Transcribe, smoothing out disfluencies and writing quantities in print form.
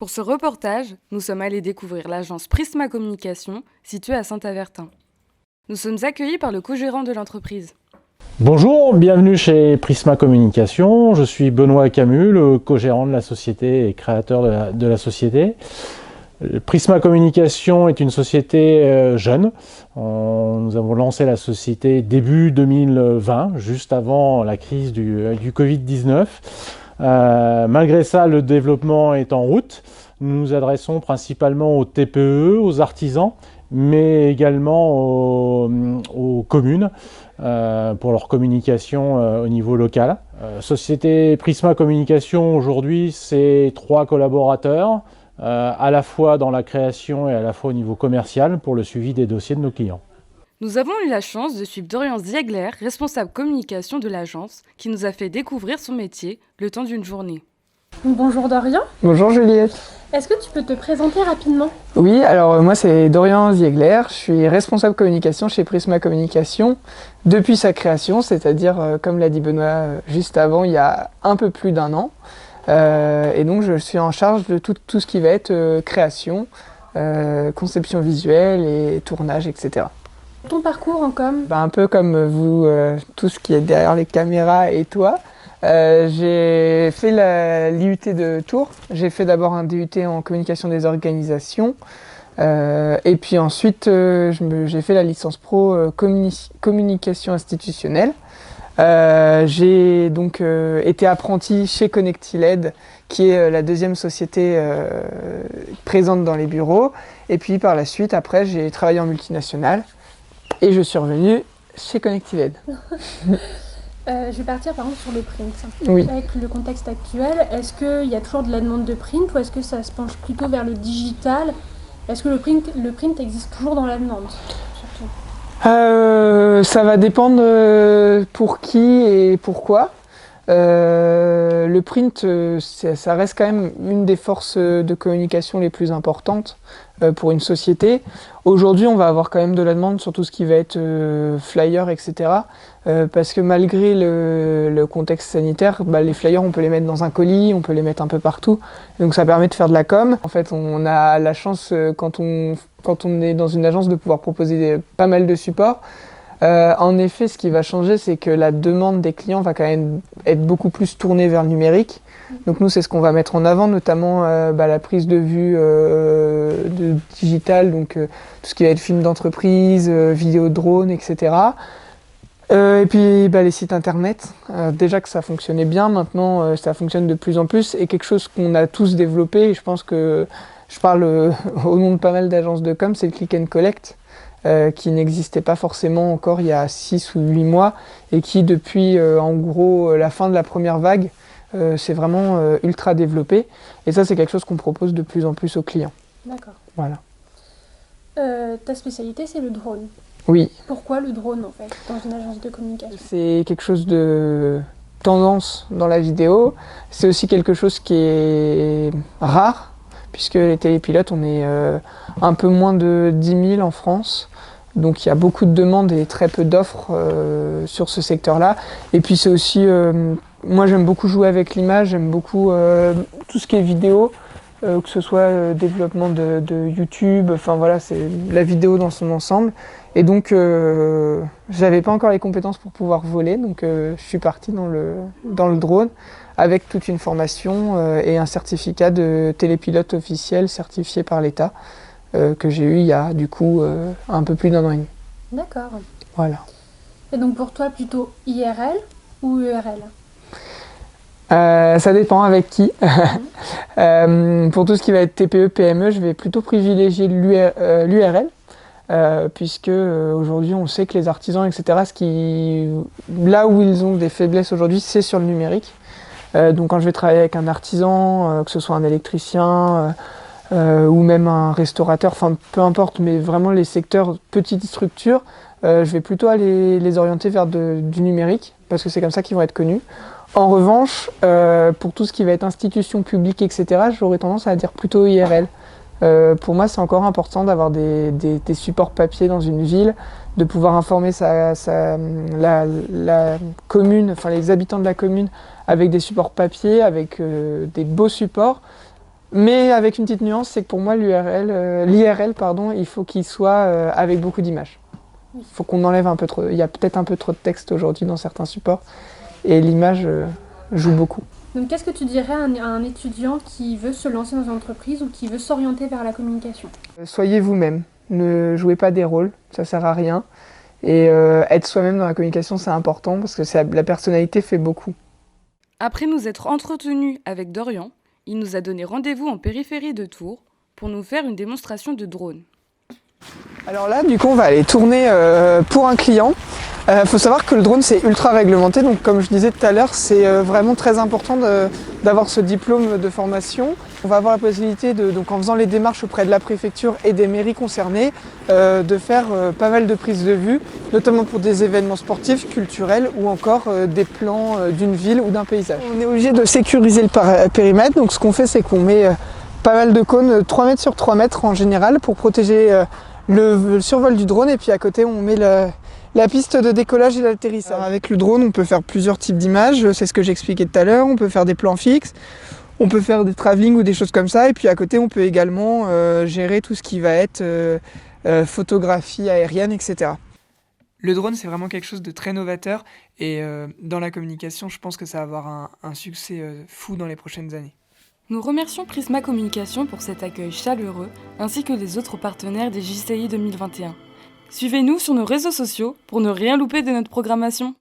Pour ce reportage, nous sommes allés découvrir l'agence Prisma Communication, située à Saint-Avertin. Nous sommes accueillis par le co-gérant de l'entreprise. Bonjour, bienvenue chez Prisma Communication. Je suis Benoît Camus, le co-gérant de la société et créateur de la société. Prisma Communication est une société jeune. Nous avons lancé la société début 2020, juste avant la crise du Covid-19. Malgré ça, le développement est en route. Nous nous adressons principalement aux TPE, aux artisans, mais également aux communes pour leur communication au niveau local. Société Prisma Communication, aujourd'hui, c'est 3 collaborateurs, à la fois dans la création et à la fois au niveau commercial pour le suivi des dossiers de nos clients. Nous avons eu la chance de suivre Dorian Ziegler, responsable communication de l'agence, qui nous a fait découvrir son métier le temps d'une journée. Bonjour Dorian. Bonjour Juliette. Est-ce que tu peux te présenter rapidement ? Oui, alors moi c'est Dorian Ziegler, je suis responsable communication chez Prisma Communication depuis sa création, c'est-à-dire comme l'a dit Benoît juste avant, il y a un peu plus d'1 an. Et donc je suis en charge de tout ce qui va être création, conception visuelle et tournage, etc. Ton parcours en com ? Un peu comme vous, tout ce qui est derrière les caméras et toi. J'ai fait l'IUT de Tours. J'ai fait d'abord un DUT en communication des organisations. Et puis ensuite, j'ai fait la licence pro communication institutionnelle. J'ai donc été apprenti chez Connectiled, qui est la deuxième société présente dans les bureaux. Et puis par la suite, après, j'ai travaillé en multinationale. Et je suis revenu chez Connectiled. Je vais partir par exemple sur le print. Oui. Avec le contexte actuel, est-ce qu'il y a toujours de la demande de print ou est-ce que ça se penche plutôt vers le digital ? Est-ce que le print existe toujours dans la demande surtout ? Ça va dépendre pour qui et pourquoi. Le print, ça reste quand même une des forces de communication les plus importantes pour une société. Aujourd'hui, on va avoir quand même de la demande sur tout ce qui va être flyers, etc. Parce que malgré le contexte sanitaire, les flyers, on peut les mettre dans un colis, on peut les mettre un peu partout. Donc ça permet de faire de la com. En fait, on a la chance, quand on est dans une agence, de pouvoir proposer pas mal de supports. En effet, ce qui va changer, c'est que la demande des clients va quand même être beaucoup plus tournée vers le numérique. Donc nous, c'est ce qu'on va mettre en avant, notamment la prise de vue de digital, donc tout ce qui va être film d'entreprise, vidéo de drone, etc. Et puis les sites internet, déjà que ça fonctionnait bien, maintenant ça fonctionne de plus en plus, et quelque chose qu'on a tous développé, et je pense que je parle au nom de pas mal d'agences de com, c'est le click and collect. Qui n'existait pas forcément encore il y a 6 ou 8 mois et qui depuis en gros la fin de la première vague c'est vraiment ultra développé, et ça c'est quelque chose qu'on propose de plus en plus aux clients. D'accord. Voilà. Ta spécialité c'est le drone. Oui. Pourquoi le drone en fait dans une agence de communication ? C'est quelque chose de tendance dans la vidéo, c'est aussi quelque chose qui est rare puisque les télépilotes on est un peu moins de 10 000 en France. Donc il y a beaucoup de demandes et très peu d'offres sur ce secteur-là. Et puis c'est aussi, moi j'aime beaucoup jouer avec l'image, j'aime beaucoup tout ce qui est vidéo, que ce soit développement de YouTube, enfin voilà, c'est la vidéo dans son ensemble. Et donc j'avais pas encore les compétences pour pouvoir voler, donc je suis parti dans le drone avec toute une formation et un certificat de télépilote officiel certifié par l'État. Que j'ai eu il y a du coup un peu plus d'1 an et demi. D'accord. Voilà. Et donc pour toi plutôt IRL ou URL ? Ça dépend avec qui. Pour tout ce qui va être TPE, PME, je vais plutôt privilégier l'URL puisque aujourd'hui on sait que les artisans, etc., là où ils ont des faiblesses aujourd'hui, c'est sur le numérique. Donc quand je vais travailler avec un artisan, que ce soit un électricien, ou même un restaurateur, enfin peu importe, mais vraiment les secteurs petites structures, je vais plutôt aller les orienter vers du numérique, parce que c'est comme ça qu'ils vont être connus. En revanche, pour tout ce qui va être institution publique, etc., j'aurais tendance à dire plutôt IRL. Pour moi, c'est encore important d'avoir des supports papier dans une ville, de pouvoir informer la commune, enfin les habitants de la commune, avec des supports papier, avec des beaux supports. Mais avec une petite nuance, c'est que pour moi, l'IRL, il faut qu'il soit avec beaucoup d'images. Il faut qu'on enlève un peu trop. Il y a peut-être un peu trop de texte aujourd'hui dans certains supports, et l'image joue beaucoup. Donc qu'est-ce que tu dirais à un étudiant qui veut se lancer dans une entreprise ou qui veut s'orienter vers la communication? Soyez vous-même, ne jouez pas des rôles, ça sert à rien. Et être soi-même dans la communication, c'est important parce que la personnalité fait beaucoup. Après nous être entretenus avec Dorian, il nous a donné rendez-vous en périphérie de Tours pour nous faire une démonstration de drone. Alors là, du coup, on va aller tourner pour un client. Faut savoir que le drone, c'est ultra réglementé. Donc, comme je disais tout à l'heure, c'est vraiment très important d'avoir ce diplôme de formation. On va avoir la possibilité, donc, en faisant les démarches auprès de la préfecture et des mairies concernées, de faire pas mal de prises de vue, notamment pour des événements sportifs, culturels ou encore des plans d'une ville ou d'un paysage. On est obligé de sécuriser le périmètre. Donc, ce qu'on fait, c'est qu'on met pas mal de cônes, 3 mètres sur 3 mètres en général, pour protéger le survol du drone, et puis à côté on met la piste de décollage et d'atterrissage. Avec le drone on peut faire plusieurs types d'images, c'est ce que j'expliquais tout à l'heure, on peut faire des plans fixes, on peut faire des travelling ou des choses comme ça, et puis à côté on peut également gérer tout ce qui va être photographie aérienne, etc. Le drone, c'est vraiment quelque chose de très novateur, et dans la communication, je pense que ça va avoir un succès fou dans les prochaines années. Nous remercions Prisma Communication pour cet accueil chaleureux, ainsi que les autres partenaires des JCI 2021. Suivez-nous sur nos réseaux sociaux pour ne rien louper de notre programmation.